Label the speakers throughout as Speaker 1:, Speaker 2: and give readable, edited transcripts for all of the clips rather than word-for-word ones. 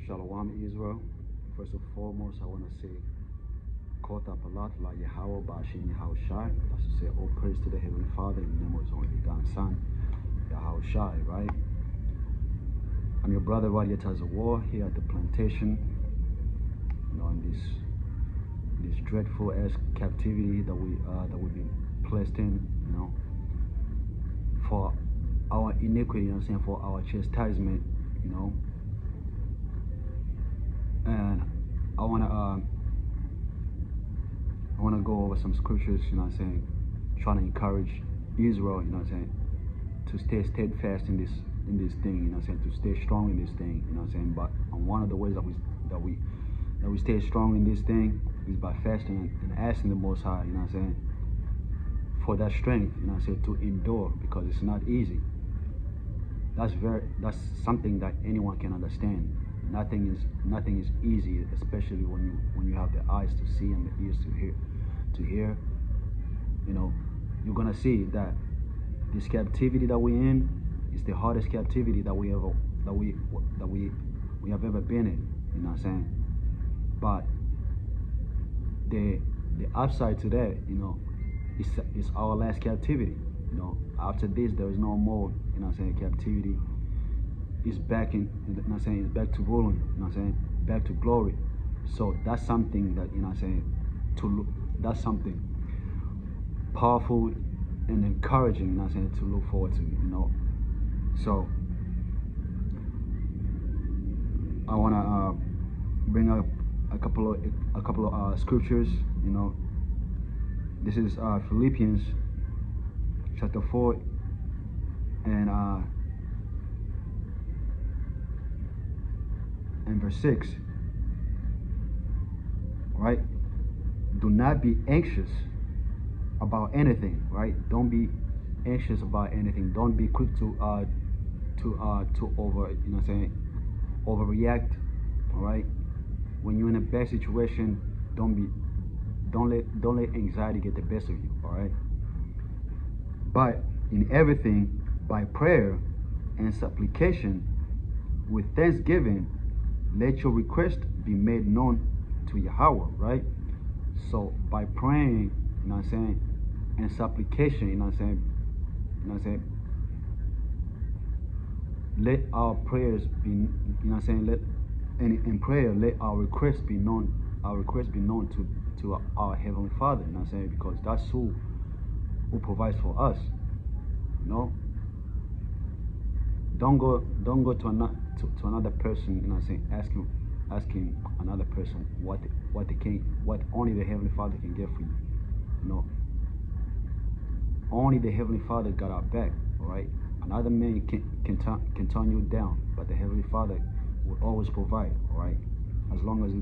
Speaker 1: Shalom Israel. First and foremost, I want to say, caught up a lot like Yahweh Bashin Yahweh Shai. That's to say, all praise to the Heavenly Father in the name of His only begotten Son, Yahweh Shai, right? I'm your brother Radiat War here at the plantation, in this dreadful ass captivity that we've been placed in, for our iniquity, for our chastisement, and I wanna go over some scriptures, trying to encourage Israel, to stay steadfast in this thing, to stay strong in this thing, But one of the ways that we stay strong in this thing is by fasting and asking the Most High, for that strength, to endure, because it's not easy. That's something that anyone can understand. Nothing is easy, especially when you have the eyes to see and the ears to hear. You're gonna see that this captivity that we're in is the hardest captivity that we have ever been in. But the upside to that, is our last captivity. After this, there is no more, captivity. Is back in, it's back to ruling, back to glory. So that's something that, that's something powerful and encouraging, to look forward to, So I wanna bring up a couple of scriptures. This is Philippians chapter 4 and verse 6, right? Do not be anxious about anything, right? Don't be anxious about anything. Don't be quick to overreact. All right? When you're in a bad situation, don't let anxiety get the best of you. All right? But in everything, by prayer and supplication with thanksgiving, let your request be made known to Yahweh, right? So by praying, and supplication, let our prayers be, in prayer, let our requests be known. Our requests be known to our Heavenly Father, because that's who provides for us. Don't go to another person, asking another person what only the Heavenly Father can get for you. Only the Heavenly Father got our back. All right. Another man can turn you down, but the Heavenly Father will always provide. All right. As long as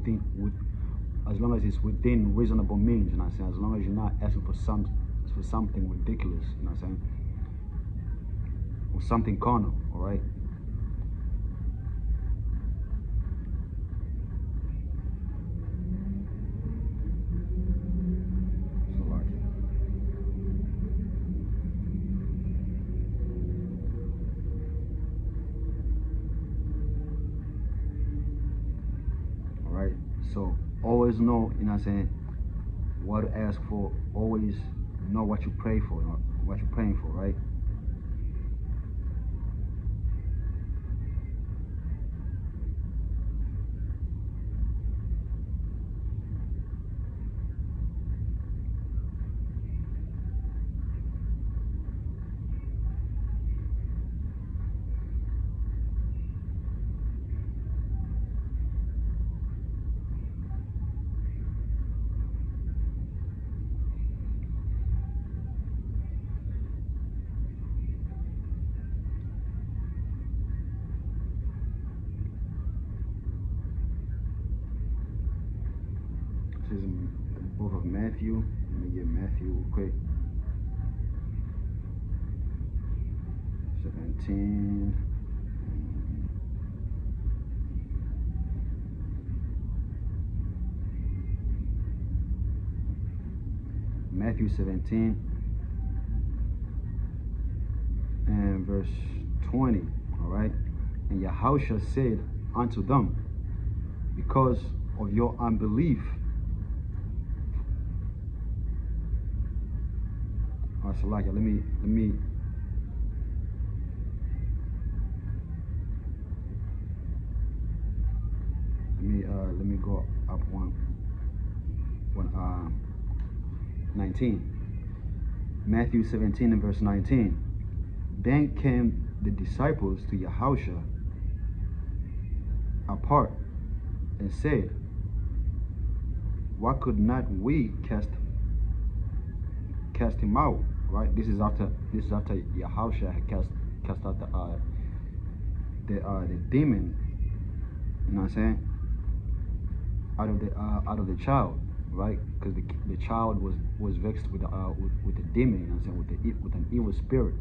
Speaker 1: it's within reasonable means. As long as you're not asking for something ridiculous. Or something carnal. All right. So always know, what to ask for. Always know what you pray for, what you're praying for, right? This is in the book of Matthew. Let me get Matthew real quick. 17. Matthew 17 and verse 20. All right. And Yahushua said unto them, because of your unbelief. Salaki, let me go up one 19. Matthew 17 and verse 19. Then came the disciples to Yahusha apart and said, why could not we cast him out? Right? This is after Yahusha had cast out the demon, you know what I'm saying, out of the child, right? Because the child was vexed with the demon, you know what I'm saying, with an evil spirit.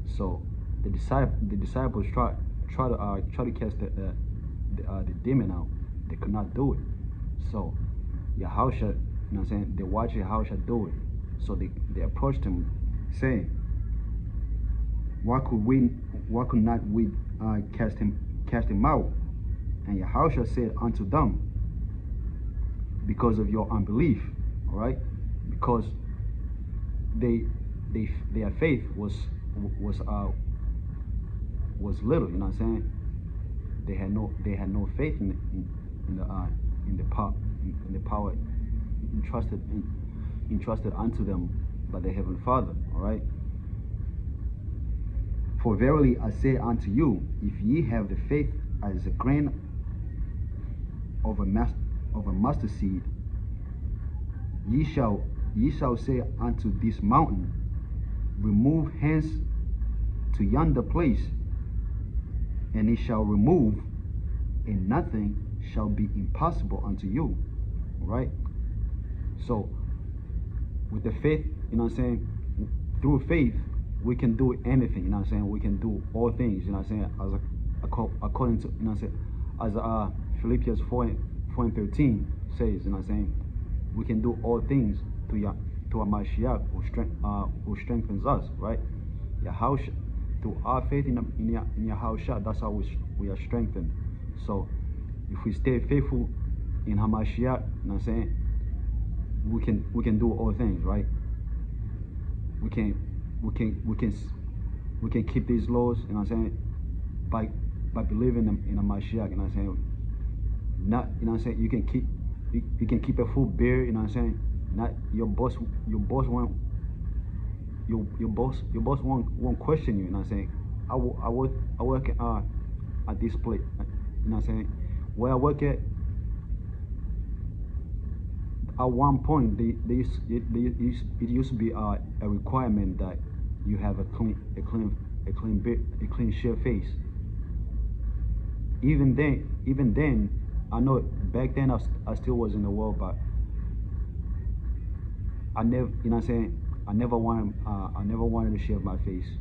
Speaker 1: So the disciples try to cast the demon out. They could not do it. So Yahusha, you know what I'm saying, they watched Yahusha do it. So they approached him saying, why could not we cast him out? And Yahusha said unto them, because of your unbelief. All right, because their faith was little, you know what I'm saying. They had no faith in the power entrusted unto them by the Heavenly Father. All right. For verily I say unto you, if ye have the faith as a grain of a mustard seed, ye shall say unto this mountain, remove hence to yonder place, and it shall remove, and nothing shall be impossible unto you. All right. So with the faith, you know what I'm saying, through faith we can do anything, you know what I'm saying. We can do all things, you know what I'm saying, according to, you know what I'm saying, as Philippians 4:13 says, you know what I'm saying, we can do all things to our Mashiach who strengthens us, right? Yahusha, through our faith in Yahusha, that's how we are strengthened. So if we stay faithful in Hamashiach, you know what I'm saying, we can do all things, right? We can keep these laws, you know what I'm saying, by believing in a Mashiach, you know what I'm saying. Not, you know what I'm saying, you can keep a full beard, you know what I'm saying. Not your boss won't question you, you know what I'm saying. I work at this place, you know what I'm saying. Where I work at one point, it used to be a requirement that you have a clean shave face. Even then, I know back then I still was in the world, but I never, you know what I'm saying, I never wanted to shave my face.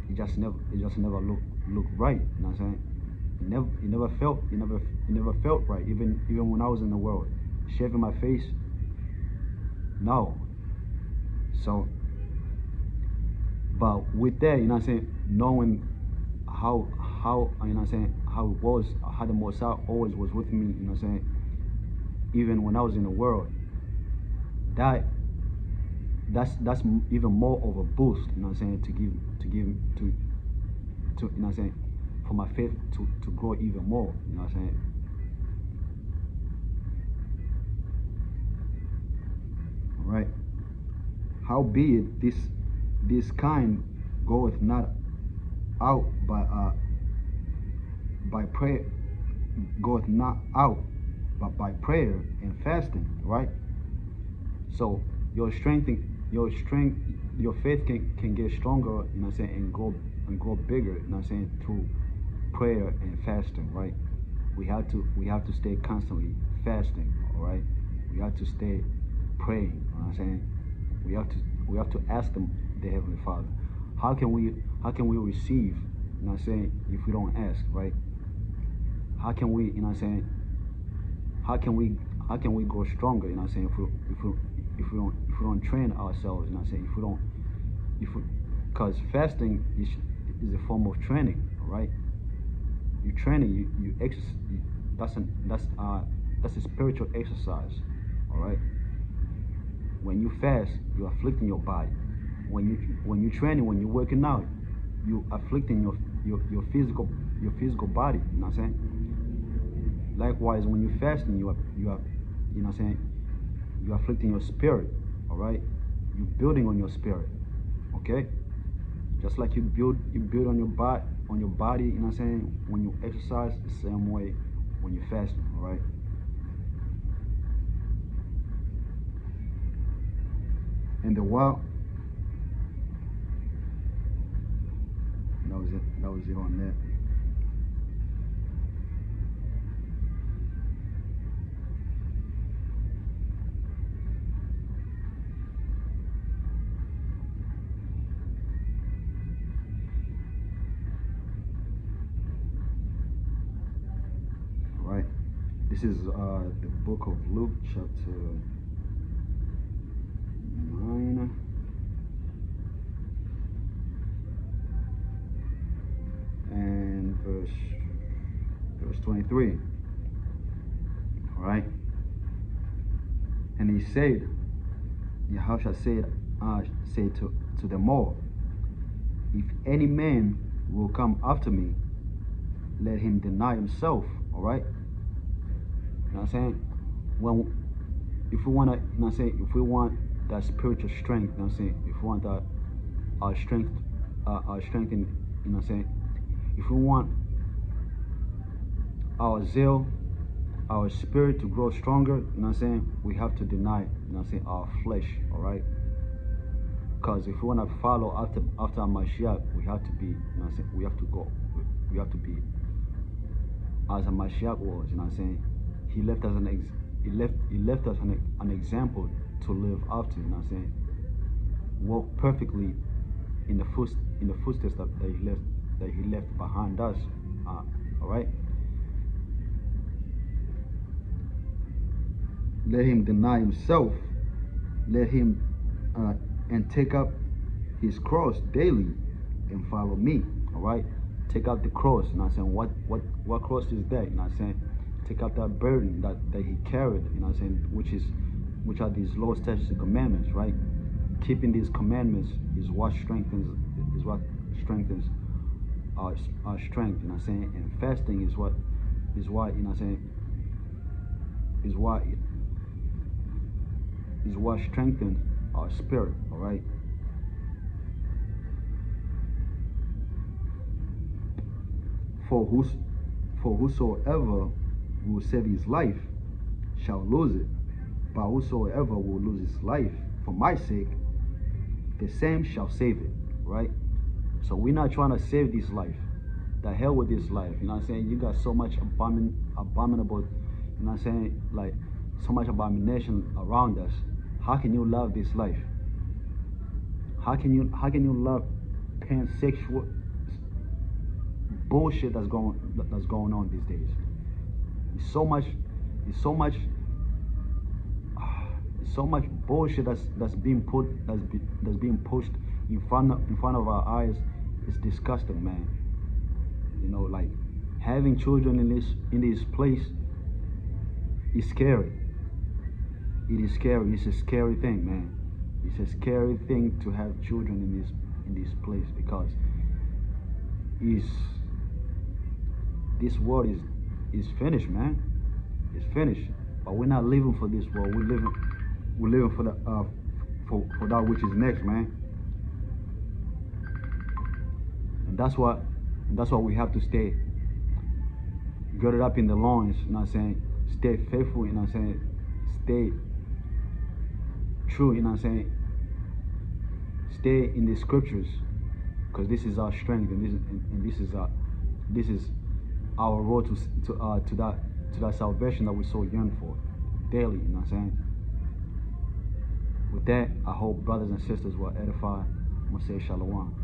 Speaker 1: It just never looked right, you know what I'm saying. It never felt right, even when I was in the world. Shaving my face, no. So, but with that, you know what I'm saying, knowing how you know what I'm saying, how it was, how the Most High always was with me, you know what I'm saying, even when I was in the world, that's even more of a boost, you know what I'm saying, to you know what I'm saying, for my faith to grow even more, you know what I'm saying. Right. Howbeit this kind goeth not out by prayer, goeth not out but by prayer and fasting, right? So your faith can get stronger, you know what I'm saying, and grow bigger, you know what I'm saying, through prayer and fasting, right? We have to stay constantly fasting, all right? We have to stay praying, you know what I'm saying? We have to ask them, the Heavenly Father, how can we receive, you know what I'm saying, if we don't ask, right? How can we, you know what I'm saying, how can we grow stronger, you know what I'm saying, if we don't train ourselves, you know what I'm saying, because fasting is a form of training, all right? You training, you that's a spiritual exercise. All right. When you fast, you're afflicting your body. When you training, when you're working out, you afflicting your physical body. You know what I'm saying? Likewise, when you fasting, you are you know what I'm saying, you're afflicting your spirit. All right. You're building on your spirit. Okay. Just like you build on your body. You know what I'm saying? When you exercise, the same way when you're fasting. All right. And the while, that was it. That was it on that. All right. This is the book of Luke, chapter 9. And verse 23. All right. And he said, Yahushua said to them all, if any man will come after me, let him deny himself. All right. You know what I'm saying? If we want to, you know what I'm saying, if we want that spiritual strength, you know what I'm saying, if we want that our strength in, you know what I'm saying, if we want our zeal, our spirit to grow stronger, you know what I'm saying, we have to deny, you know what I'm saying, our flesh. All right. Because if we want to follow after Mashiach, we have to be, you know what I'm saying, we have to be as a Mashiach was. You know what I'm saying? He left us an example to live after. You know what I'm saying? Walk perfectly in the footsteps that he left behind us. All right. Let him deny himself. Let him and take up his cross daily and follow me. All right. Take out the cross. You know what I'm saying? What cross is that? You know what I'm saying? Take out that burden that he carried. You know what I'm saying? Which are these laws, statutes, and commandments. Right. Keeping these commandments is what strengthens our strength. You know what I'm saying? And fasting is what you know what I'm saying, is what strengthens our spirit. All right. For whosoever will save his life shall lose it, but whosoever will lose his life for my sake, the same shall save it. Right. So we're not trying to save this life. The hell with this life. You know what I'm saying? You got so much abominable, you know what I'm saying, like so much abomination around us. How can you love this life? How can you love pansexual bullshit that's going on these days? It's so much bullshit that's being pushed in front of our eyes. It's disgusting, man. You know, like having children in this place is scary. It is scary. It's a scary thing, man. It's a scary thing to have children in this place, because this world is finished, man. It's finished. But we're not living for this world. We're living for the for that which is next, man. And that's what we have to stay girded up in the loins. You know what I'm saying? Stay faithful. You know what I'm saying? Stay true. You know what I'm saying? Stay in the scriptures, because this is our strength, and this is our road to that salvation that we so yearn for daily. You know what I'm saying? With that, I hope brothers and sisters were edified. I'm gonna say shalom.